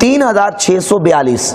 3642।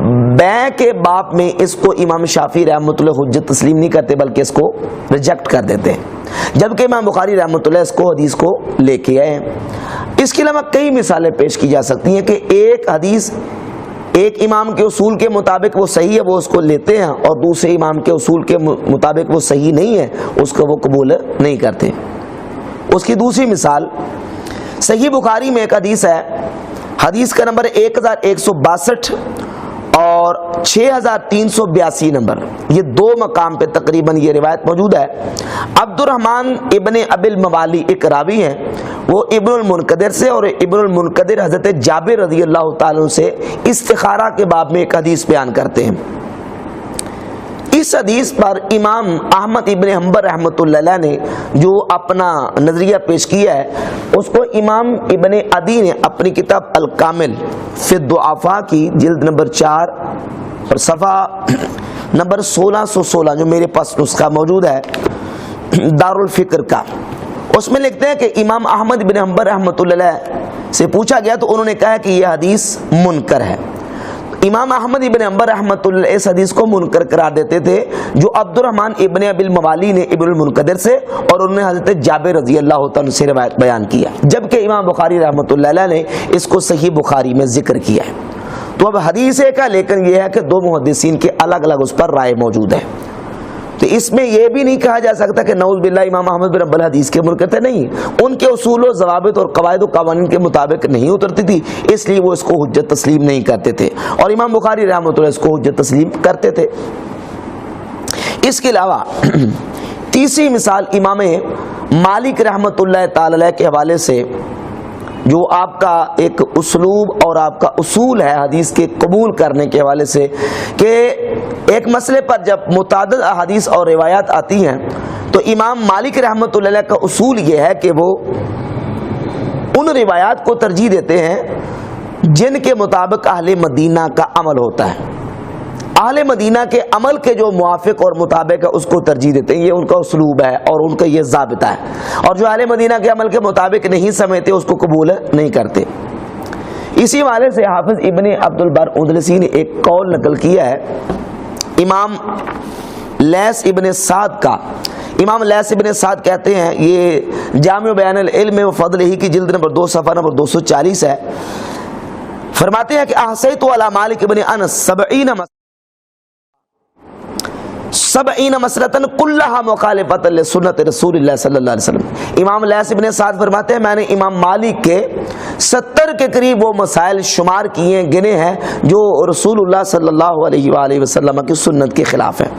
بیع کے باب میں اس کو امام شافعی رحمۃ اللہ حجت تسلیم نہیں کرتے بلکہ اس کو ریجیکٹ کر دیتے ہیں، جبکہ امام بخاری رحمۃ اللہ اس کو حدیث کو لے کے آئے ہیں۔ اس کے علاوہ کئی مثالیں پیش کی جا سکتی ہیں کہ ایک حدیث ایک امام کے اصول کے مطابق وہ صحیح ہے، وہ اس کو لیتے ہیں، اور دوسرے امام کے اصول کے مطابق وہ صحیح نہیں ہے، اس کو وہ قبول نہیں کرتے۔ اس کی دوسری مثال صحیح بخاری میں ایک حدیث ہے، حدیث کا نمبر 1162 اور 6382 نمبر، یہ دو مقام پہ تقریباً یہ روایت موجود ہے۔ عبد الرحمن ابن ابی الموالی ایک راوی ہیں، وہ ابن المنقدر سے، اور ابن المنقدر حضرت جابر رضی اللہ تعالیٰ سے استخارہ کے باب میں ایک حدیث بیان کرتے ہیں۔ اس حدیث پر امام احمد ابن حنبل رحمۃ اللہ علیہ نے جو اپنا نظریہ پیش کیا ہے، اس کو امام ابن عدی نے اپنی کتاب الکامل فی الضعفاء کی جلد نمبر 4 اور صفحہ نمبر 1616 جو میرے پاس نسخہ موجود ہے دارالفکر کا، اس میں لکھتے ہیں کہ امام احمد بن حنبل رحمۃ اللہ علیہ سے پوچھا گیا تو انہوں نے کہا کہ یہ حدیث منکر ہے۔ امام احمد ابن حنبل رحمۃ اللہ اس حدیث کو منکر قرار دیتے تھے جو عبد الرحمن ابن ابی الموالی نے ابن المنقدر سے، اور انہوں نے حضرت جابر رضی اللہ تعالیٰ سے روایت بیان کیا، جبکہ امام بخاری رحمۃ اللہ علیہ نے اس کو صحیح بخاری میں ذکر کیا ہے۔ تو اب حدیث کا لیکن یہ ہے کہ دو محدثین کے الگ الگ اس پر رائے موجود ہے، تو اس میں یہ بھی نہیں کہا جا سکتا کہ نعوذ باللہ امام احمد بن حنبل حدیث کے منکر تھے، نہیں، ان کے اصول و ضوابط اور قواعد و قوانین کے مطابق نہیں اترتی تھی، اس لیے وہ اس کو حجت تسلیم نہیں کرتے تھے، اور امام بخاری رحمۃ اللہ اس کو حجت تسلیم کرتے تھے۔ اس کے علاوہ تیسری مثال امام مالک رحمۃ اللہ تعالی علیہ کے حوالے سے، جو آپ کا ایک اسلوب اور آپ کا اصول ہے حدیث کے قبول کرنے کے حوالے سے، کہ ایک مسئلے پر جب متعدد احادیث اور روایات آتی ہیں تو امام مالک رحمۃ اللہ علیہ کا اصول یہ ہے کہ وہ ان روایات کو ترجیح دیتے ہیں جن کے مطابق اہل مدینہ کا عمل ہوتا ہے، اہل مدینہ کے عمل کے جو موافق اور مطابق ہے اس کو ترجیح دیتے ہیں، یہ ان کا اسلوب ہے اور ان کا یہ ضابطہ ہے، اور جو اہل مدینہ کے عمل کے مطابق نہیں سمجھتے اس کو قبول نہیں کرتے۔ اسی حوالے سے حافظ ابن عبد البر اندلسی نے ایک قول نقل کیا ہے امام لیث ابن سعد کا۔ امام لیث ابن سعد کہتے ہیں، یہ جامع بیان العلم و فضلہ کی جلد نمبر 2 صفحہ نمبر 240 ہے، فرماتے ہیں کہ احصیت علی مالک ابن انس 70 مسلتن کلھا مخالفۃ لسنت رسول اللہ صلی اللہ علیہ وسلم۔ امام لیث ابن سعد فرماتے ہیں میں نے امام مالک کے 70 کے قریب وہ مسائل شمار کیے گنے ہیں جو رسول اللہ صلی اللہ علیہ وآلہ وسلم کی سنت کے خلاف ہیں۔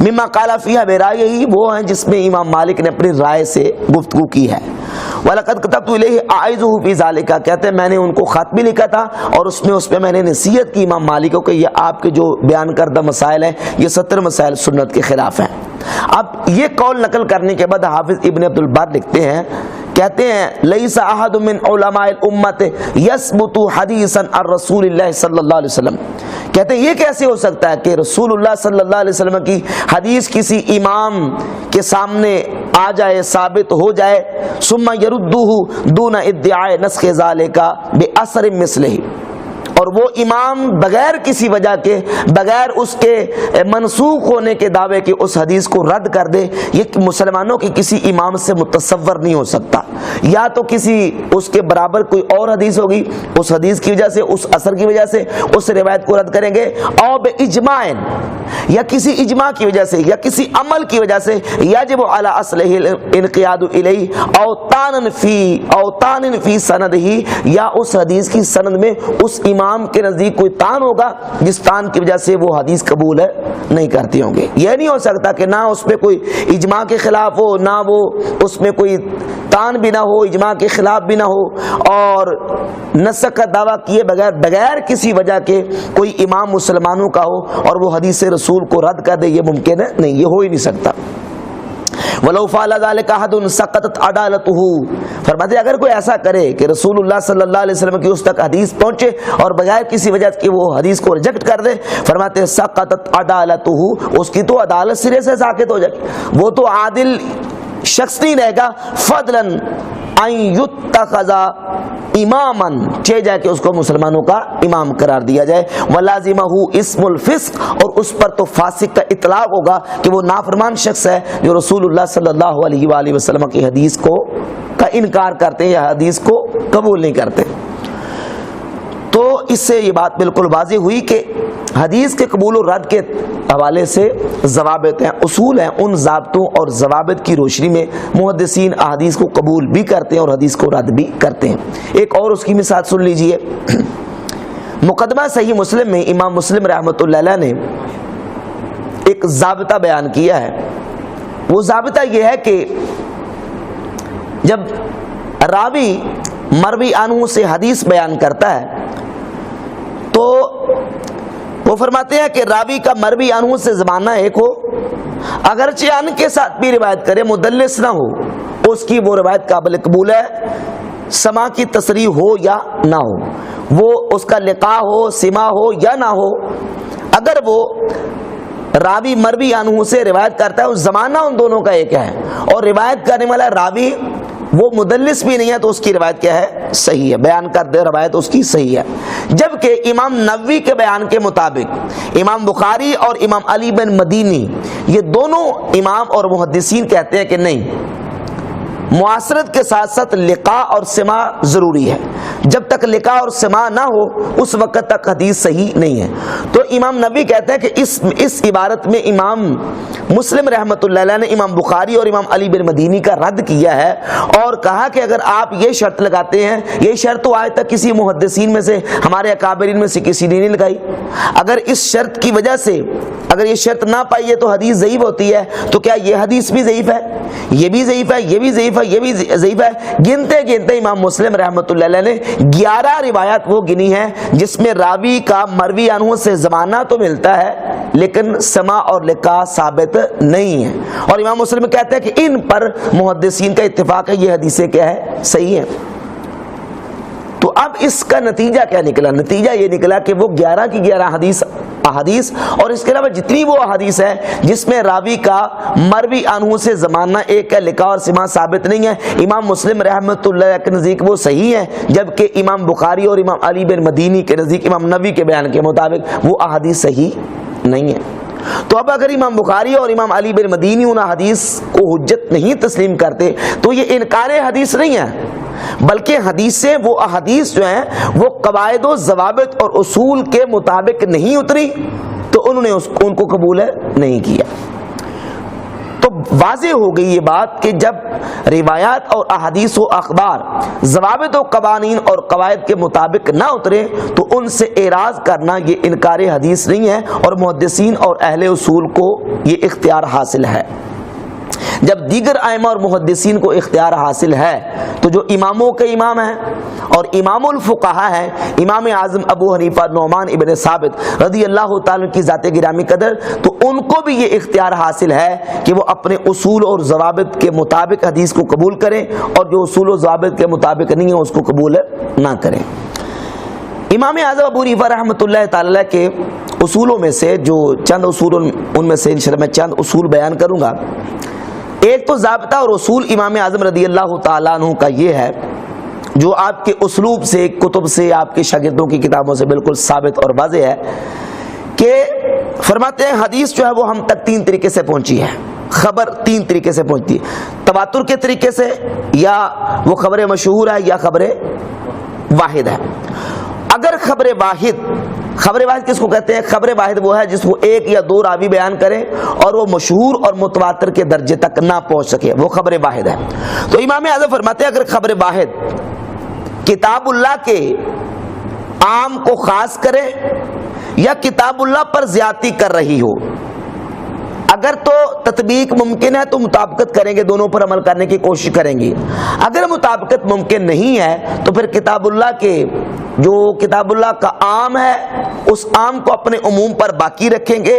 مما قال فیہا برائے، ہی وہ ہیں جس میں امام مالک نے اپنی رائے سے گفتگو کی ہے۔ وَلَقَدْ كَتَبْتُ إِلَيْهِ أَعِظُهُ فِي ذَلِكَ، کہتے ہیں میں نے ان کو خط بھی لکھا تھا اور اس میں میں نے نصیحت کی امام مالک کو کہ یہ آپ کے جو بیان کردہ مسائل ہیں یہ 70 مسائل سنت کے خلاف ہیں۔ اب یہ قول نقل کرنے کے بعد حافظ ابن عبد البر لکھتے ہیں، کہتے ہیں لیس احد من علماء الامت یثبت حدیثا عن رسول اللہ صلی اللہ علیہ وسلم، کہتے ہیں یہ کیسے ہو سکتا ہے کہ رسول اللہ صلی اللہ علیہ وسلم کی حدیث کسی امام کے سامنے آ جائے، ثابت ہو جائے، ثم یردہ دون ادعاء نسخ ذالک باثر مثلہ، اور وہ امام بغیر کسی وجہ کے، بغیر اس کے منسوخ ہونے کے دعوے کے اس حدیث کو رد کر دے، یہ مسلمانوں کے کسی امام سے متصور نہیں ہو سکتا۔ یا تو کسی اس کے برابر کوئی اور حدیث ہوگی، اس حدیث کی وجہ سے، اس اثر کی وجہ سے اس روایت کو رد کریں گے، او باجماع، یا کسی اجماع کی وجہ سے، یا کسی عمل کی وجہ سے، یجب علی اصلہ الانقیاد الیہ او طعن فی سندہ، یا اس حدیث کی سند میں اس امام کے نزدیک کوئی تان ہوگا جس تان کی وجہ سے وہ حدیث قبول نہیں کرتے ہوں گے۔ یہ نہیں ہو سکتا کہ نہ اس میں کوئی اجماع کے خلاف ہو، نہ وہ اس میں کوئی تان بھی نہ ہو، اجماع کے خلاف بھی نہ ہو، اور نسخ کا دعویٰ کیے بغیر کسی وجہ کے کوئی امام مسلمانوں کا ہو اور وہ حدیث رسول کو رد کر دے، یہ ممکن ہے نہیں، یہ ہو ہی نہیں سکتا۔ وَلَوْ فَعَلَ ذَلِكَ أَحَدٌ سَقَطَتْ عَدَالَتُهُ، فرماتے ہیں اگر کوئی ایسا کرے کہ رسول اللہ صلی اللہ علیہ وسلم کی اس تک حدیث پہنچے اور بغیر کسی وجہ کے وہ حدیث کو ریجیکٹ کر دے، فرماتے ہیں سَقَطَتْ عَدَالَتُهُ، اس کی تو عدالت سرے سے ساقط ہو جائے، وہ تو عادل شخص نہیں رہے گا، فضلاً ان یتخذا امامن چہ جائے کہ اس کو مسلمانوں کا امام قرار دیا جائے، ولازمہ اسم الفسق اور اس پر تو فاسق کا اطلاق ہوگا کہ وہ نافرمان شخص ہے جو رسول اللہ صلی اللہ علیہ وآلہ وسلم کی حدیث کا انکار کرتے ہیں یا حدیث کو قبول نہیں کرتے۔ تو اس سے یہ بات بالکل واضح ہوئی کہ حدیث کے قبول و رد کے حوالے سے ضوابط ہیں، اصول ہیں، ان ضابطوں اور ضوابط کی روشنی میں محدثین احادیث کو قبول بھی کرتے ہیں اور حدیث کو رد بھی کرتے ہیں۔ ایک اور اس کی مثال سن لیجئے، مقدمہ صحیح مسلم میں امام مسلم رحمۃ اللہ علیہ نے ایک ضابطہ بیان کیا ہے۔ وہ ضابطہ یہ ہے کہ جب راوی مروی عنہ سے حدیث بیان کرتا ہے تو وہ فرماتے ہیں کہ راوی کا مروی عنہ سے زمانہ ایک ہو، اگرچہ ان کے ساتھ بھی روایت کرے، مدلس نہ ہو، اس کی وہ روایت قابل قبول ہے، سما کی تصریح ہو یا نہ ہو، وہ اس کا لقاء ہو، سما ہو یا نہ ہو، اگر وہ راوی مروی عنہ سے روایت کرتا ہے، اس زمانہ ان دونوں کا ایک ہے اور روایت کرنے والا راوی وہ مدلس بھی نہیں ہے، تو اس کی روایت کیا ہے؟ صحیح ہے، بیان کر دے روایت اس کی صحیح ہے۔ جبکہ امام نووی کے بیان کے مطابق امام بخاری اور امام علی بن مدینی یہ دونوں امام اور محدثین کہتے ہیں کہ نہیں، معاصرت کے ساتھ ساتھ لقاء اور سماع ضروری ہے، جب تک لقاء اور سماع نہ ہو اس وقت تک حدیث صحیح نہیں ہے۔ تو امام نووی کہتے ہیں کہ اس عبارت میں امام مسلم رحمۃ اللہ علیہ نے امام بخاری اور امام علی بن مدینی کا رد کیا ہے اور کہا کہ اگر آپ یہ شرط لگاتے ہیں، یہ شرط تو آج تک کسی محدثین میں سے، ہمارے اکابرین میں سے کسی نے نہیں لگائی، اگر اس شرط کی وجہ سے اگر یہ شرط نہ پائیے تو حدیث ضعیف ہوتی ہے، تو کیا یہ حدیث بھی ضعیف ہے؟ یہ بھی ضعیف ہے، یہ بھی ضعیف ہے، یہ بھی ضعیف ہے۔ گنتے گنتے امام مسلم رحمۃ اللہ علیہ نے 11 روایات وہ گنی ہیں جس میں راوی کا مروی عنہ سے زمانہ تو ملتا ہے لیکن سماع اور لقاء ثابت نہیں ہے، اور امام مسلم کہتے ہیں کہ ان پر محدثین کا اتفاق ہے، یہ حدیثیں کیا ہے؟ صحیح ہیں۔ تو اب اس کا نتیجہ کیا نکلا؟ نتیجہ یہ نکلا کہ وہ 11 کی 11 احادیث اور اس کے علاوہ جتنی وہ احادیث ہے جس میں راوی کا مروی عنہ سے زمانہ ایک ہے، لقاء اور سماع ثابت نہیں ہے، امام مسلم رحمۃ اللہ کے نزدیک وہ صحیح ہے، جبکہ امام بخاری اور امام علی بن مدینی کے نزدیک امام نووی کے بیان کے مطابق وہ احادیث صحیح نہیں ہے۔ تو اب اگر امام بخاری اور امام علی بن مدینی ان حدیث کو حجت نہیں تسلیم کرتے تو یہ انکار حدیث نہیں ہے، بلکہ حدیثیں وہ احادیث جو ہیں وہ قواعد و ضوابط اور اصول کے مطابق نہیں اتری تو انہوں نے ان کو قبول نہیں کیا۔ تو واضح ہو گئی یہ بات کہ جب روایات اور احادیث و اخبار ضوابط و قوانین اور قواعد کے مطابق نہ اترے تو ان سے اعراض کرنا یہ انکار حدیث نہیں ہے، اور محدثین اور اہل اصول کو یہ اختیار حاصل ہے۔ جب دیگر ائمہ اور محدثین کو اختیار حاصل ہے تو جو اماموں کے امام ہیں اور امام الفقہا ہیں، امام اعظم ابو حنیفہ نعمان ابن ثابت رضی اللہ تعالیٰ کی ذات گرامی قدر، تو ان کو بھی یہ اختیار حاصل ہے کہ وہ اپنے اصول اور ضوابط کے مطابق حدیث کو قبول کریں اور جو اصول و ضوابط کے مطابق نہیں ہے اس کو قبول نہ کریں۔ امام اعظم ابو حنیفہ رحمۃ اللہ تعالیٰ کے اصولوں میں سے جو چند اصول، ان میں سے انشاءاللہ میں چند اصول بیان کروں گا۔ ایک تو ضابطہ اور اصول امام اعظم رضی اللہ تعالیٰ عنہ کا یہ ہے جو آپ کے اسلوب سے، کتب سے، آپ کے شاگردوں کی کتابوں سے بالکل ثابت اور واضح ہے کہ فرماتے ہیں حدیث جو ہے وہ ہم تک 3 طریقے سے پہنچی ہے، خبر 3 طریقے سے پہنچتی ہے، تواتر کے طریقے سے، یا وہ خبر مشہور ہے، یا خبر واحد ہے۔ اگر خبر واحد کس کو کہتے ہیں؟ خبر واحد وہ ہے جس کو 1 یا 2 راوی بیان کریں اور وہ مشہور اور متواتر کے درجے تک نہ پہنچ سکے، وہ خبر واحد ہے۔ تو امام اعظم فرماتے ہیں اگر خبر واحد کتاب اللہ کے عام کو خاص کرے یا کتاب اللہ پر زیادتی کر رہی ہو، اگر تو تطبیق ممکن ہے تو مطابقت کریں گے، دونوں پر عمل کرنے کی کوشش کریں گے، اگر مطابقت ممکن نہیں ہے تو پھر کتاب اللہ کے جو کتاب اللہ کا عام ہے اس عام کو اپنے عموم پر باقی رکھیں گے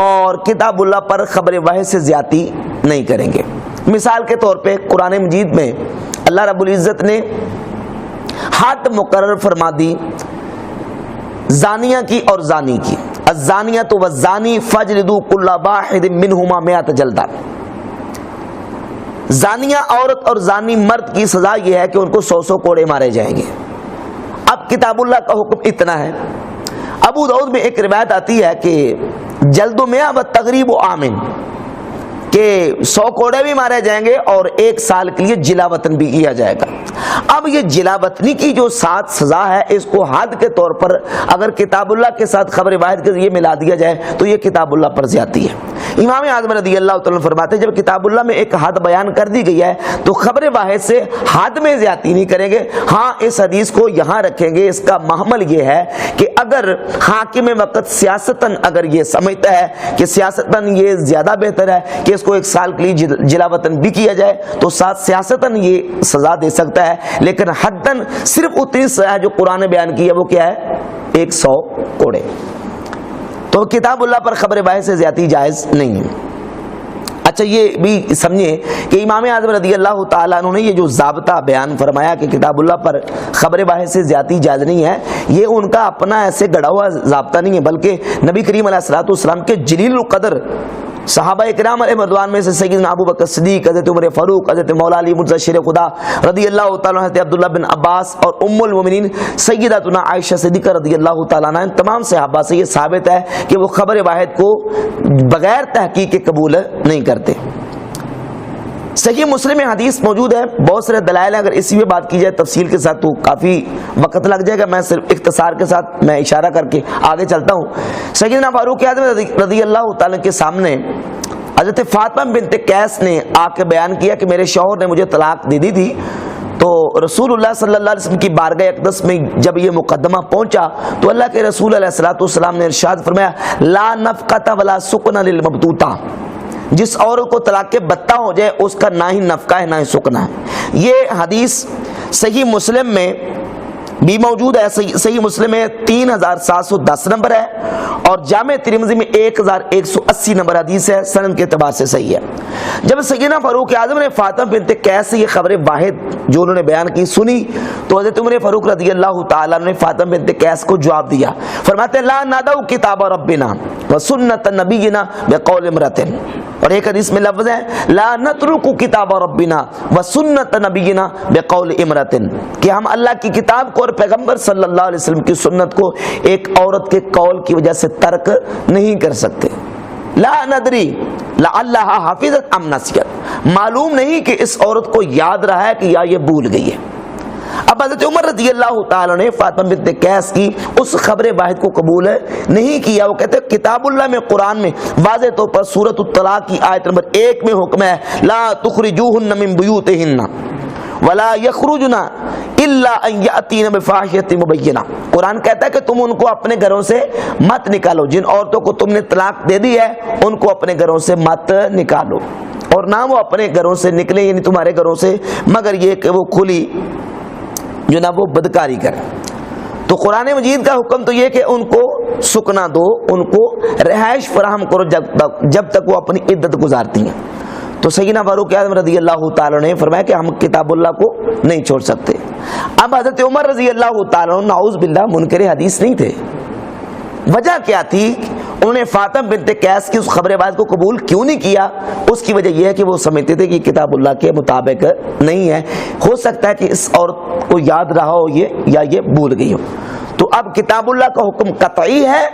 اور کتاب اللہ پر خبر واحد سے زیادتی نہیں کریں گے۔ مثال کے طور پہ قرآن مجید میں اللہ رب العزت نے حد مقرر فرما دی زانیہ کی اور زانی کی، الزانیۃ والزانی فاجلدوا کل واحد منہما 100 جلدہ۔ زانیہ عورت اور زانی مرد کی سزا یہ ہے کہ ان کو 100 کوڑے مارے جائیں گے۔ اب کتاب اللہ کا حکم اتنا ہے۔ ابو داؤد میں ایک روایت آتی ہے کہ جلد و میاں و تغریب و آمن، کہ 100 کوڑے بھی مارے جائیں گے اور 1 سال کے لیے جلا وطن بھی کیا جائے گا۔ اب یہ جلا وطنی کی جو 7 سزا ہے، اس کو حد کے طور پر اگر کتاب اللہ کے ساتھ خبر واحد کے ذریعے ملا دیا جائے تو یہ کتاب اللہ پر زیادتی ہے۔ امام اعظم رضی اللہ تعالیٰ فرماتے ہیں جب کتاب اللہ میں ایک حد بیان کر دی گئی ہے تو خبر واحد سے حد میں زیادتی نہیں کریں گے۔ ہاں اس حدیث کو یہاں رکھیں گے، اس کا محمل یہ ہے کہ اگر حاکم وقت سیاستاً اگر یہ سمجھتا ہے کہ سیاستاً یہ زیادہ بہتر ہے کہ اس کو 1 سال کے لیے جلا وطن بھی کیا جائے تو ساتھ سیاستاً یہ سزا دے سکتا ہے، لیکن حداً صرف اتنی سزا جو قرآن نے بیان کی ہے وہ کیا ہے؟ 100 کوڑے۔ تو کتاب اللہ پر خبر واحد سے زیادتی جائز نہیں ہے۔ اچھا یہ بھی سمجھیں کہ امام اعظم رضی اللہ تعالیٰ عنہ نے یہ جو ضابطہ بیان فرمایا کہ کتاب اللہ پر خبر واحد سے زیادتی جائز نہیں ہے، یہ ان کا اپنا ایسے گڑھا ہوا ضابطہ نہیں ہے، بلکہ نبی کریم علیہ الصلوۃ والسلام کے جلیل القدر صحابہ اکرام علیہ رضوان میں سے سیدنا ابو بکر صدیق، حضرت عمر فاروق، حضرت مولا علی مرتضی شیر خدا رضی اللہ تعالیٰ عنہ، حضرت عبداللہ بن عباس اور ام المومنین سیدتنا عائشہ صدیقہ رضی اللہ تعالیٰ عنہ، تمام صحابہ سے یہ ثابت ہے کہ وہ خبر واحد کو بغیر تحقیق کے قبول نہیں کرتے۔ صحیح مسلم میں حدیث موجود ہے، بہت سارے دلائل ہیں، اگر اسی میں بات کی جائے تفصیل کے ساتھ تو کافی وقت لگ جائے گا، میں صرف اختصار کے ساتھ میں اشارہ کر کے آگے چلتا ہوں۔ سیدنا فاروق اعظم رضی اللہ تعالیٰ کے سامنے حضرت فاطمہ بنت قیس نے آ کے بیان کیا کہ میرے شوہر نے مجھے طلاق دے دی تھی، تو رسول اللہ صلی اللہ علیہ وسلم کی بارگاہ اقدس میں جب یہ مقدمہ پہنچا تو اللہ کے رسول علیہ الصلوۃ والسلام نے ارشاد فرمایا لا نفقۃ ولا سکن للمبتوتہ، جس عورت کو طلاق کے بتہ ہو جائے اس کا نہ ہی نفقہ ہے نہ ہی سکنا ہے۔ یہ حدیث صحیح مسلم میں بھی موجود ہے، صحیح مسلم میں 3710 نمبر ہے اور جامع ترمذی میں 1180 نمبر حدیث ہے، سند کے اعتبار سے صحیح ہے۔ جب سیدنا فاروق اعظم نے فاطمہ بنت قیس سے یہ خبر واحد جو انہوں نے بیان کی سنی تو حضرت عمر فاروق رضی اللہ تعالیٰ نے فاطمہ بنت قیس کو جواب دیا، فرماتے ہیں لا ندعو کتاب ربنا وسنت نبینا بقول امرأۃ، اور ایک حدیث میں لفظ ہے لا نترک کتاب ربنا وسنت نبینا بقول امرأۃ، کہ ہم اللہ کی کتاب کو اور پیغمبر صلی اللہ علیہ وسلم کی سنت کو ایک عورت کے قول کی وجہ سے ترک نہیں کر سکتے۔ لا ندری لعلها حفظت ام نسیت، معلوم نہیں کہ اس عورت کو یاد رہا ہے کہ یا یہ بھول گئی ہے۔ اب حضرت عمر رضی اللہ تعالیٰ نے فاطمہ بنت قیس کی اس خبر واحد کو قبول نہیں کیا۔ وہ کہتے ہیں کتاب اللہ میں قرآن میں واضح طور پر سورۃ الطلاق کی آیت نمبر 1 میں حکم ہے لا تخرجوہن من بیوتہن ولا یخرجن الا ان یاتین بفاحشۃ مبینہ، قرآن کہتا ہے کہ تم ان کو اپنے گھروں سے مت نکالو، جن عورتوں کو تم نے طلاق دے دی ہے ان کو اپنے گھروں سے مت نکالو، اور نہ وہ اپنے گھروں سے نکلے یعنی تمہارے گھروں سے مگر یہ کہ وہ کھلی جو نہ وہ بدکاری کرے۔ تو قرآن مجید کا حکم تو یہ کہ ان کو سکنا دو، ان کو رہائش فراہم کرو جب تک وہ اپنی عدت گزارتی ہیں۔ تو سیدنا فاروق اعظم رضی اللہ تعالیٰ نے فرمایا کہ ہم کتاب اللہ کو نہیں چھوڑ سکتے۔ اب حضرت عمر رضی اللہ تعالیٰ نعوذ باللہ منکر حدیث نہیں تھے، وجہ کیا تھی؟ انہوں نے فاطمہ بنت قیس کی اس خبر واحد کو قبول کیوں نہیں کیا؟ اس کی وجہ یہ ہے کہ وہ سمجھتے تھے کہ کتاب اللہ کے مطابق نہیں ہے، ہو سکتا ہے کہ اس عورت کو یاد رہا ہو یہ یا یہ بھول گئی ہو۔ تو اب کتاب اللہ کا حکم قطعی ہے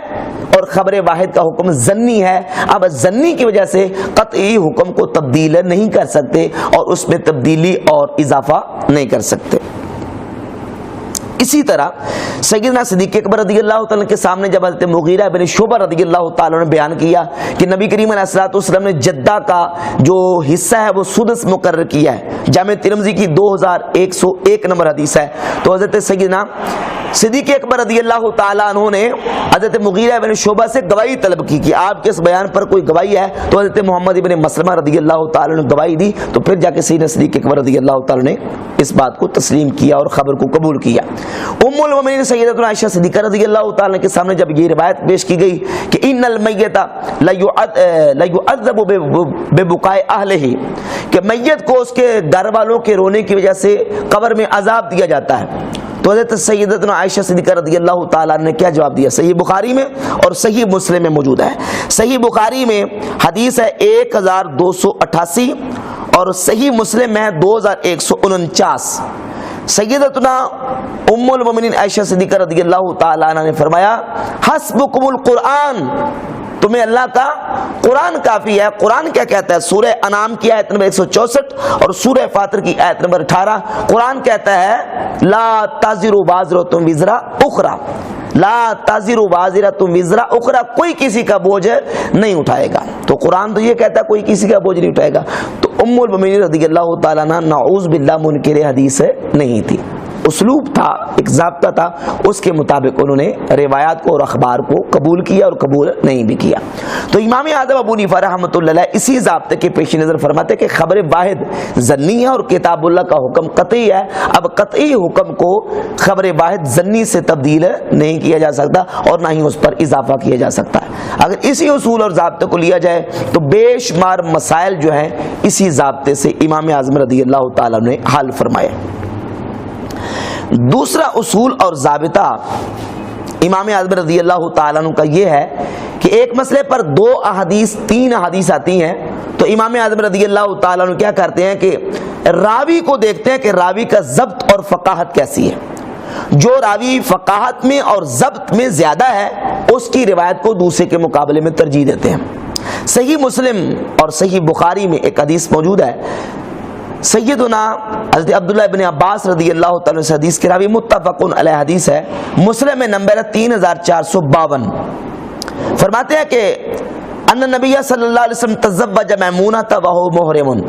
اور خبر واحد کا حکم ظنی ہے۔ اب ظنی کی وجہ سے قطعی حکم کو تبدیل نہیں کر سکتے اور اس میں تبدیلی اور اضافہ نہیں کر سکتے۔ اسی طرح سیدنا صدیق اکبر رضی اللہ تعالیٰ کے سامنے جب حضرت مغیرہ بن شعبہ رضی اللہ تعالیٰ نے بیان کیا کہ نبی کریم علیہ الصلوۃ والسلام نے جدہ کا جو حصہ ہے وہ سدس مقرر کیا ہے، جامع ترمذی کی 2101 نمبر حدیث ہے، تو حضرت سیدنا صدیق اکبر رضی اللہ تعالیٰ عنہ نے حضرت مغیرہ بن شعبہ سے گواہی طلب کی کہ آپ کے اس بیان پر کوئی گواہی ہے، تو حضرت محمد ابن مسلمہ رضی اللہ تعالیٰ نے گواہی دی، تو پھر جا کے سیدنا صدیق اکبر رضی اللہ تعالیٰ نے اس بات کو تسلیم کیا اور خبر کو قبول کیا۔ ام المومنین سیدتنا عائشہ صدیقہ رضی اللہ تعالیٰ کے سامنے جب یہ روایت پیش کی گئی کہ ان المیت لیعذب ببکاء اہلہ، کہ میت کو اس کے گھر والوں کے رونے کی وجہ سے قبر میں عذاب دیا جاتا ہے، تو حضرت سیدتنا عائشہ صدیقہ رضی اللہ تعالیٰ نے کیا جواب دیا؟ صحیح بخاری میں اور صحیح مسلم میں موجود ہے۔ صحیح بخاری میں حدیث ہے 1288 اور صحیح مسلم میں 2149 سیدتنا ام المومنین عائشہ صدیقہ رضی اللہ تعالی عنہ نے فرمایا حسبکم القرآن، تمہیں اللہ کا قرآن کافی ہے۔ قرآن کیا کہتا ہے؟ سورہ انعام کی آیت نمبر 164 اور سورہ فاطر کی آیت نمبر 18 قرآن کہتا ہے لا تزر وازرۃ وزر اخرى، لا تزر وازرۃ وزر اخرى، کوئی کسی کا بوجھ نہیں اٹھائے گا۔ تو قرآن تو یہ کہتا ہے کوئی کسی کا بوجھ نہیں اٹھائے گا، تو ام المومنین رضی اللہ تعالیٰ عنہ نعوذ باللہ منکر حدیث نہیں تھی، اسلوب تھا، ایک ضابطہ تھا، اس کے مطابق انہوں نے روایات کو اور اخبار کو قبول کیا اور قبول نہیں بھی کیا۔ تو امام اعظم ابو حنیفہ رحمۃ اللہ علیہ اسی ضابطے کے پیش نظر فرماتے کہ خبر واحد ظنی ہے اور کتاب اللہ کا حکم قطعی ہے۔ اب قطعی حکم کو خبر واحد ظنی سے تبدیل نہیں کیا جا سکتا اور نہ ہی اس پر اضافہ کیا جا سکتا ہے۔ اگر اسی اصول اور ضابطے کو لیا جائے تو بے شمار مسائل جو ہیں اسی ضابطے سے امام اعظم رضی اللہ تعالیٰ نے حل فرمائے۔ دوسرا اصول اور ضابطہ امام اعظم رضی اللہ تعالیٰ عنہ کا یہ ہے کہ ایک مسئلے پر 2 احادیث 3 احادیث آتی ہیں تو امام اعظم رضی اللہ تعالیٰ عنہ کیا کرتے ہیں کہ راوی کو دیکھتے ہیں کہ راوی کا ضبط اور فقاہت کیسی ہے۔ جو راوی فقاہت میں اور ضبط میں زیادہ ہے اس کی روایت کو دوسرے کے مقابلے میں ترجیح دیتے ہیں۔ صحیح مسلم اور صحیح بخاری میں ایک حدیث موجود ہے، سیدنا حضرت عبداللہ ابن عباس رضی اللہ تعالیٰ سے حدیث کے راوی متفق علیہ حدیث ہے، مسلم میں نمبر ہے 3452، فرماتے ہیں کہ ان نبی صلی اللہ علیہ وسلم تزوج میمونہ وہو محرم،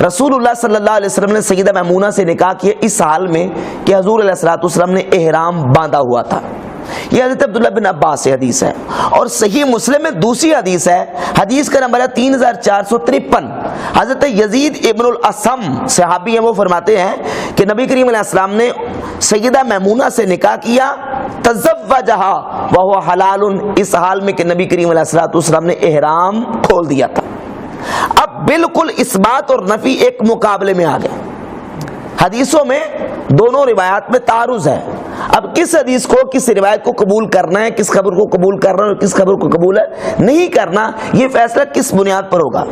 رسول اللہ صلی اللہ علیہ وسلم نے سیدہ میمونہ سے نکاح کیا اس حال میں کہ حضور علیہ الصلوۃ والسلام نے احرام باندھا ہوا تھا۔ یہ حضرت عبداللہ بن عباس سے حدیث ہے، اور صحیح مسلم میں دوسری حدیث ہے، حدیث کا نمبر ہے 3453، حضرت یزید ابن الاسم صحابی ہیں، وہ فرماتے ہیں کہ نبی کریم علیہ السلام نے سیدہ میمونہ سے نکاح کیا، تزوجہا وہو حلال، اس حال میں کہ نبی کریم علیہ السلام نے احرام کھول دیا تھا۔ اب بالکل اثبات اور نفی ایک مقابلے میں آ گئے، حدیثوں میں دونوں روایات میں تعارض ہے۔ اب کس حدیث کو کس روایت کو قبول کرنا ہے، کس خبر کو قبول کرنا ہے اور کس خبر کو قبول نہیں کرنا، یہ فیصلہ کس بنیاد پر ہوگا؟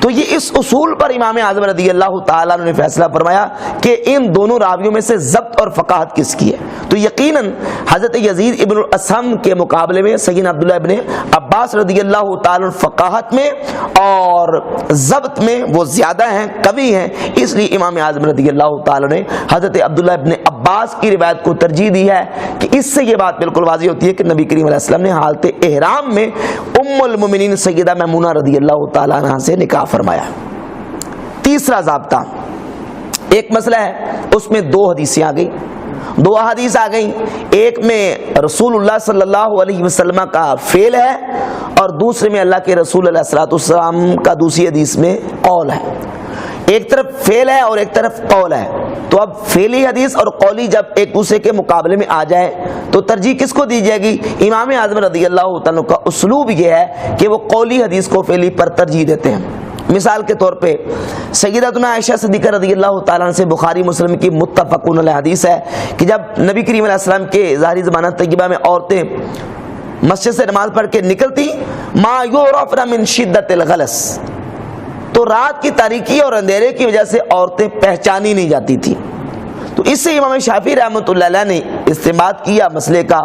تو یہ اس اصول پر امام اعظم رضی اللہ تعالیٰ نے فیصلہ فرمایا کہ ان دونوں راویوں میں سے ضبط اور فقاہت کس کی ہے، تو یقیناً حضرت یزید ابن الاسم کے مقابلے میں سیدنا عبداللہ ابن عباس رضی اللہ تعالیٰ فقاہت میں اور ضبط میں وہ زیادہ ہیں، قوی ہیں، اس لیے امام اعظم رضی اللہ تعالیٰ نے حضرت عبداللہ ابن عباس کی روایت کو ترجیح دی ہے کہ اس سے یہ بات بالکل واضح ہوتی ہے کہ نبی کریم علیہ السلام نے حالت احرام میں ام المومنین سیدہ میمونہ رضی اللہ تعالیٰ عنہ سے نکاح فرمایا۔ تیسرا ضابطہ، ایک مسئلہ ہے اس میں 2 حدیثیں آ گئی، 2 احادیث آ گئیں، ایک میں رسول اللہ صلی اللہ علیہ وسلم کا فعل ہے اور دوسرے میں اللہ کے رسول علیہ الصلوۃ والسلام کا دوسری حدیث میں قول ہے۔ ایک طرف فعل ہے اور ایک طرف قول ہے، تو اب فعلی حدیث اور قولی جب ایک دوسرے کے مقابلے میں آ جائے تو ترجیح کس کو دی جائے گی؟ امام اعظم رضی اللہ تعالیٰ کا اسلوب یہ ہے کہ وہ قولی حدیث کو فعلی پر ترجیح دیتے ہیں۔ مثال کے طور پہ سیدتنا عائشہ صدیقہ رضی اللہ تعالیٰ سے بخاری مسلم کی متفق علیہ حدیث ہے کہ جب نبی کریم علیہ السلام کے ظاہری زمانہ طیبہ میں عورتیں مسجد سے نماز پڑھ کے نکلتی ما یعرفن من شدت الغلس، تو رات کی تاریکی اور اندھیرے کی وجہ سے عورتیں پہچانی نہیں جاتی تھی، تو اس سے امام شافعی رحمۃ اللہ علیہ نے استنباط کیا مسئلے کا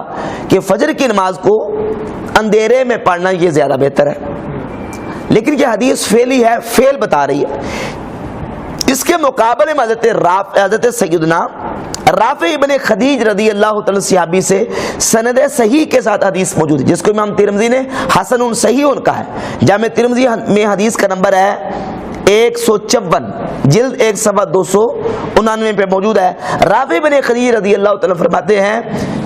کہ فجر کی نماز کو اندھیرے میں پڑھنا یہ زیادہ بہتر ہے، لیکن یہ حدیث فعلی ہے، فعل بتا رہی ہے۔ اس کے مقابلے میں حضرت سیدنا رافع ابن خدیج رضی اللہ تعالی صحابی سے سند صحیح کے ساتھ حدیث موجود ہے، جس کو امام ترمذی نے حسن صحیح ان کا ہے، جامع ترمذی میں حدیث کا نمبر ہے 154، جلد 1 صفحہ 299 پہ موجود ہے۔ رافع بن خدیج رضی اللہ تعالیٰ فرماتے ہیں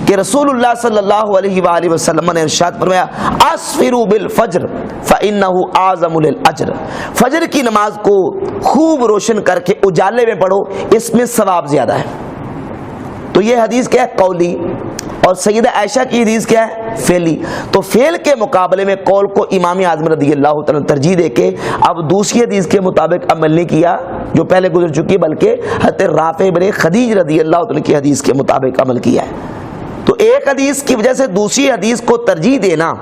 کہ رسول اللہ صلی اللہ علیہ وآلہ وسلم نے ارشاد فرمایا اسفروا بالفجر فإنه اعظم للأجر، فجر کی نماز کو خوب روشن کر کے اجالے میں پڑھو، اس میں ثواب زیادہ ہے۔ تو یہ حدیث کیا ہے؟ قولی، اور سیدہ عائشہ کی حدیث کیا ہے؟ فعلی۔ تو فعل کے مقابلے میں قول کو امام اعظم رضی اللہ تعالیٰ ترجیح دے کے اب دوسری حدیث کے مطابق عمل نہیں کیا جو پہلے گزر چکی، بلکہ حضرت رافع بن خدیج رضی اللہ تعالیٰ کی حدیث کے مطابق عمل کیا ہے۔ تو ایک حدیث کی وجہ سے دوسری حدیث کو ترجیح دینا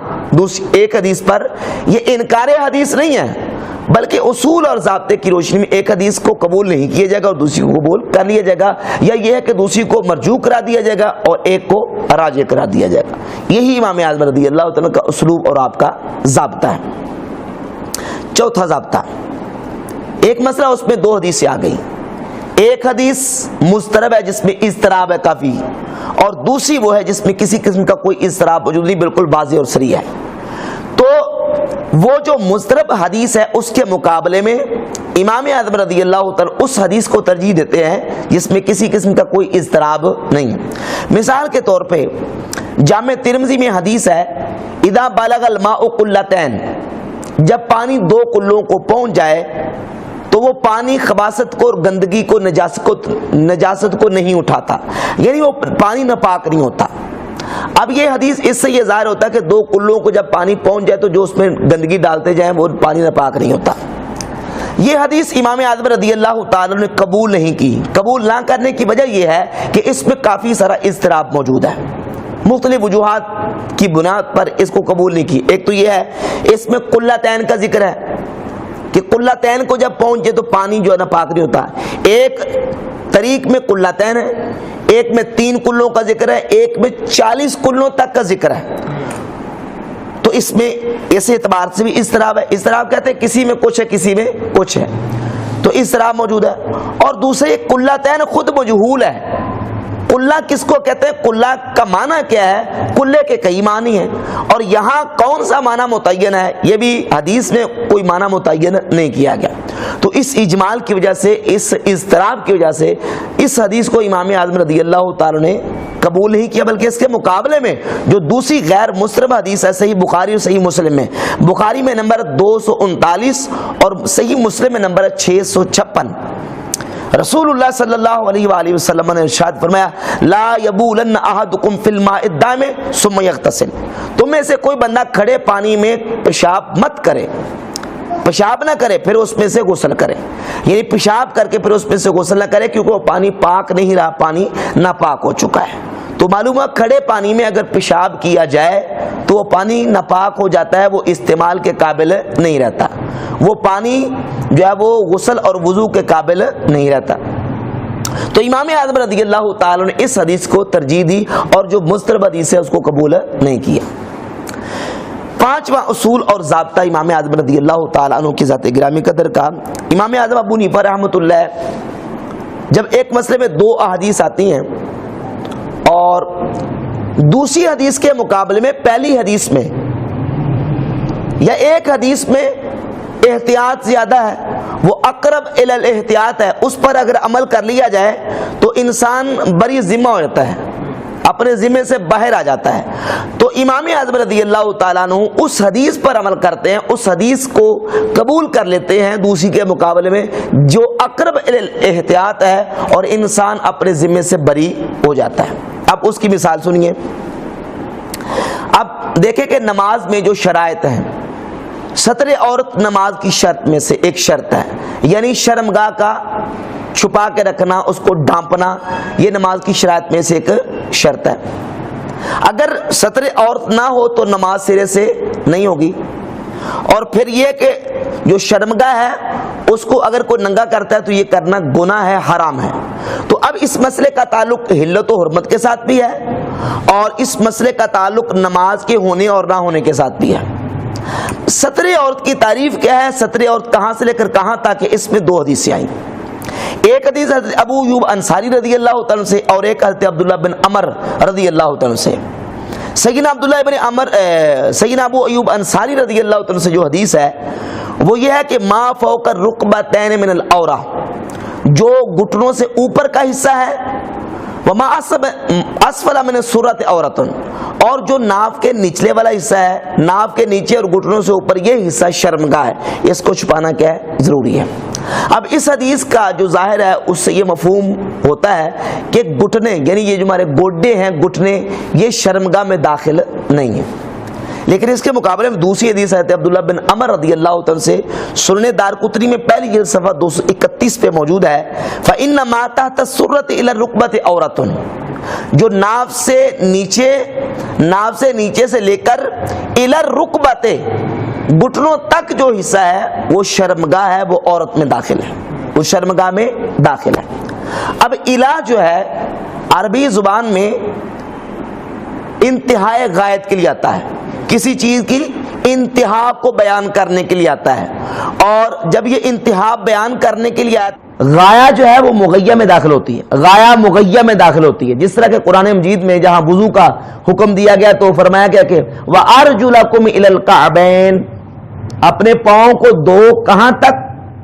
ایک حدیث پر، یہ انکار حدیث نہیں ہے، بلکہ اصول اور ضابطے کی روشنی میں ایک حدیث کو قبول نہیں کیا جائے گا اور دوسری کو قبول کر لیا جائے گا، یا یہ ہے کہ دوسری کو مرجوح کرا دیا جائے گا اور ایک کو راجح کرا دیا جائے گا۔ یہی امام اعظم رضی اللہ تعالیٰ کا اسلوب اور آپ کا ضابطہ ہے۔ چوتھا ضابطہ، ایک مسئلہ اس میں دو حدیثیں آ گئی، ایک حدیث مضطرب ہے جس میں اضطراب ہے کافی، اور دوسری وہ ہے جس میں کسی قسم کا کوئی اضطراب موجود نہیں، بالکل واضح اور صریح ہے۔ تو وہ جو مضطرب حدیث ہے اس کے مقابلے میں امام اعظم رضی اللہ تعالیٰ اس حدیث کو ترجیح دیتے ہیں جس میں کسی قسم کا کوئی اضطراب نہیں۔ مثال کے طور پہ جامع ترمذی میں حدیث ہے، اذا بلغ الماء قلتین، جب پانی دو قلوں کو پہنچ جائے تو وہ پانی خباثت کو اور گندگی کو نجاست کو نہیں اٹھاتا، یعنی وہ پانی ناپاک نہیں ہوتا۔ اب یہ حدیث اس سے یہ ظاہر ہوتا ہے کہ دو قلوں کو جب پانی پہنچ جائے تو جو اس میں گندگی ڈالتے جائیں وہ پانی ناپاک نہیں ہوتا۔ یہ حدیث امام اعظم رضی اللہ تعالی نے قبول نہیں کی۔ قبول نہ کرنے کی وجہ یہ ہے کہ اس میں کافی سارا اضطراب موجود ہے، مختلف وجوہات کی بنیاد پر اس کو قبول نہیں کی۔ ایک تو یہ ہے اس میں قلتین کا ذکر ہے کہ قلتین کو جب پہنچے تو پانی جو ہے نا پاک نہیں ہوتا۔ ایک طریق میں قلتین ہے، ایک میں 3 قلوں کا ذکر ہے، ایک میں 40 قلوں تک کا ذکر ہے، تو اس میں اس اعتبار سے بھی اضطراب ہے۔ اضطراب کہتے ہیں کسی میں کچھ ہے کسی میں کچھ ہے، تو اضطراب موجود ہے۔ اور دوسرے قلتین خود مجہول ہے۔ قلہ کس کو کہتے ہیں؟ قلہ کا معنی کیا ہے؟ قلے کے کئی معنی ہیں، اور یہاں کون سا معنی متعین ہے یہ بھی حدیث میں کوئی معنی متعین نہیں کیا گیا۔ تو اس اجمال کی وجہ سے، اس اضطراب کی وجہ سے اس حدیث کو امام اعظم رضی اللہ تعالی نے قبول نہیں کیا، بلکہ اس کے مقابلے میں جو دوسری غیر مضطرب حدیث ہے صحیح بخاری اور صحیح مسلم میں، بخاری میں نمبر 239 اور صحیح مسلم میں نمبر 656، رسول اللہ صلی اللہ علیہ وآلہ وسلم نے ارشاد فرمایا، لا یبولن احدکم فی الماء الدائم ثم یغتسل، تم میں سے کوئی بندہ کھڑے پانی میں پیشاب مت کرے، پیشاب نہ کرے پھر اس میں سے غسل کرے، یعنی پیشاب کر کے پھر اس میں سے غسل نہ کرے، کیونکہ وہ پانی پاک نہیں رہا، پانی ناپاک ہو چکا ہے۔ تو معلوم ہے کھڑے پانی میں اگر پیشاب کیا جائے تو وہ پانی ناپاک ہو جاتا ہے، وہ استعمال کے قابل نہیں رہتا، وہ پانی جو ہے وہ غسل اور وضو کے قابل نہیں رہتا۔ تو امام اعظم رضی اللہ تعالی نے اس حدیث کو ترجیح دی اور جو مضطرب حدیث ہے اس کو قبول نہیں کیا۔ پانچواں اصول اور ضابطہ امام اعظم رضی اللہ تعالی عنہ کی ذات گرامی قدر کا، امام اعظم ابو حنیفہ رحمۃ اللہ جب ایک مسئلے میں 2 احادیث آتی ہیں اور دوسری حدیث کے مقابلے میں پہلی حدیث میں یا ایک حدیث میں احتیاط زیادہ ہے، وہ اقرب الی الاحتیاط ہے، اس پر اگر عمل کر لیا جائے تو انسان بری ذمہ ہو جاتا ہے، اپنے ذمے سے باہر آ جاتا ہے۔ تو امام اعظم رضی اللہ تعالیٰ عنہ اس حدیث پر عمل کرتے ہیں، اس حدیث کو قبول کر لیتے ہیں دوسری کے مقابلے میں جو اقرب الی الاحتیاط ہے، اور انسان اپنے ذمے سے بری ہو جاتا ہے۔ اب اس کی مثال سنیے۔ اب دیکھیں کہ نماز میں جو شرائط ہیں، ستر عورت نماز کی شرط میں سے ایک شرط ہے، یعنی شرمگاہ کا چھپا کے رکھنا، اس کو ڈھانپنا، یہ نماز کی شرائط میں سے ایک شرط ہے۔ اگر ستر عورت نہ ہو تو نماز سرے سے نہیں ہوگی۔ اور پھر یہ کہ جو شرمگاہ ہے اس کو اگر کوئی ننگا کرتا ہے تو یہ کرنا گناہ ہے، حرام ہے۔ تو اب اس مسئلے کا تعلق حلت و حرمت کے ساتھ بھی ہے، اور اس مسئلے کا تعلق نماز کے ہونے اور نہ ہونے کے ساتھ بھی ہے۔ ستر عورت کی تعریف کیا ہے، ستر عورت کہاں سے لے کر کہاں تک، اس میں 2 حدیثیں آئیں۔ ایک حدیث حضرت ابو ایوب انصاری رضی اللہ تعالیٰ سے اور ایک حضرت عبداللہ بن عمر رضی اللہ تعالیٰ سے۔ سیدنا سیدنا ابو ایوب انصاری رضی اللہ تعالیٰ سے جو حدیث ہے وہ یہ ہے کہ ما فوق الرکبتین من العورہ، جو گھٹنوں سے اوپر کا حصہ ہے، وما اسفل من السرۃ عورۃ، اور جو ناف کے نچلے والا حصہ ہے، ناف کے نیچے اور گھٹنوں سے اوپر یہ حصہ شرمگاہ ہے، اس کو چھپانا کیا ہے، ضروری ہے۔ اب اس حدیث کا جو ظاہر ہے اس سے یہ مفہوم ہوتا ہے کہ گھٹنے، یعنی یہ جو ہمارے گوڈے ہیں، گھٹنے، یہ شرمگاہ میں داخل نہیں ہیں۔ لیکن اس کے مقابلے میں دوسری حدیث ہے عبداللہ بن عمر رضی اللہ تعالیٰ سے، سنن دارقطنی میں پہلی جلد صفحہ 231 پہ موجود ہے، فإن ما تحت السرۃ إلى الرکبۃ عورۃ، جو ناف سے نیچے سے لے کر إلى الرکبۃ، گھٹنوں تک جو حصہ ہے وہ شرمگاہ ہے، وہ عورت میں داخل ہے، وہ شرمگاہ میں داخل ہے۔ اب الا جو ہے عربی زبان میں انتہائے غایت کے لیے آتا ہے، کسی چیز کی انتہا کو بیان کرنے کے لیے آتا ہے، اور جب یہ انتہا بیان کرنے کے لیے آتا ہے، غایہ جو ہے وہ مغیہ میں داخل ہوتی ہے، غایہ مغیہ میں داخل ہوتی ہے۔ جس طرح کہ قرآن مجید میں جہاں وضو کا حکم دیا گیا تو فرمایا گیا کہ وَأَرْجُلَكُمْ إِلَى الْكَعْبَيْنِ، اپنے پاؤں کو دو کہاں تک؟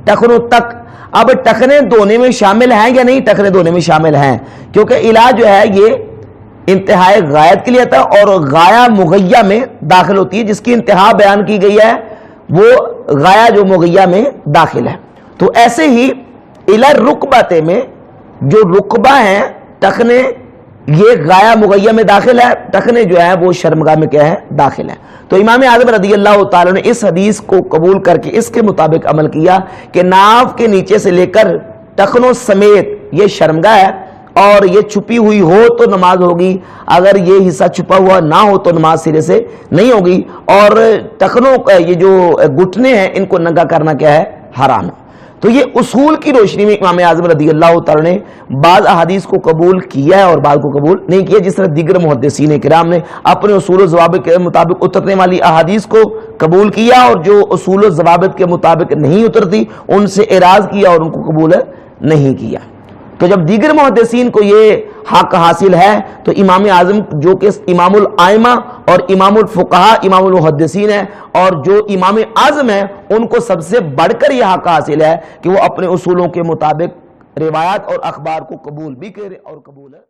ٹخنوں تک۔ اب ٹخنے دھونے میں شامل ہیں یا نہیں؟ ٹخنے دھونے میں شامل ہیں، کیونکہ الا جو ہے یہ انتہائی غایت کے لیے آتا ہے اور غایہ مغیہ میں داخل ہوتی ہے، جس کی انتہا بیان کی گئی ہے وہ غایہ جو مغیہ میں داخل ہے۔ تو ایسے ہی الی الرکبۃ میں جو رکبہ ہیں ٹخنے، یہ غایہ مغیہ میں داخل ہے، ٹخنے جو ہے وہ شرمگاہ میں کیا ہے؟ داخل ہے۔ تو امام اعظم رضی اللہ تعالی نے اس حدیث کو قبول کر کے اس کے مطابق عمل کیا کہ ناف کے نیچے سے لے کر ٹخنوں سمیت یہ شرمگاہ ہے، اور یہ چھپی ہوئی ہو تو نماز ہوگی، اگر یہ حصہ چھپا ہوا نہ ہو تو نماز سرے سے نہیں ہوگی، اور ٹخنوں یہ جو گھٹنے ہیں ان کو ننگا کرنا کیا ہے؟ حرام ہے۔ تو یہ اصول کی روشنی میں امام اعظم رضی اللہ تعالی نے بعض احادیث کو قبول کیا ہے اور بعض کو قبول نہیں کیا، جس طرح دیگر محدثین کرام نے اپنے اصول و ضوابط کے مطابق اترنے والی احادیث کو قبول کیا، اور جو اصول و ضوابط کے مطابق نہیں اترتی ان سے اعراض کیا اور ان کو قبول نہیں کیا۔ تو جب دیگر محدثین کو یہ حق حاصل ہے تو امام اعظم جو کہ امام الائمہ اور امام الفقہاء امام المحدثین ہیں، اور جو امام اعظم ہیں، ان کو سب سے بڑھ کر یہ حق حاصل ہے کہ وہ اپنے اصولوں کے مطابق روایات اور اخبار کو قبول بھی کرے اور قبول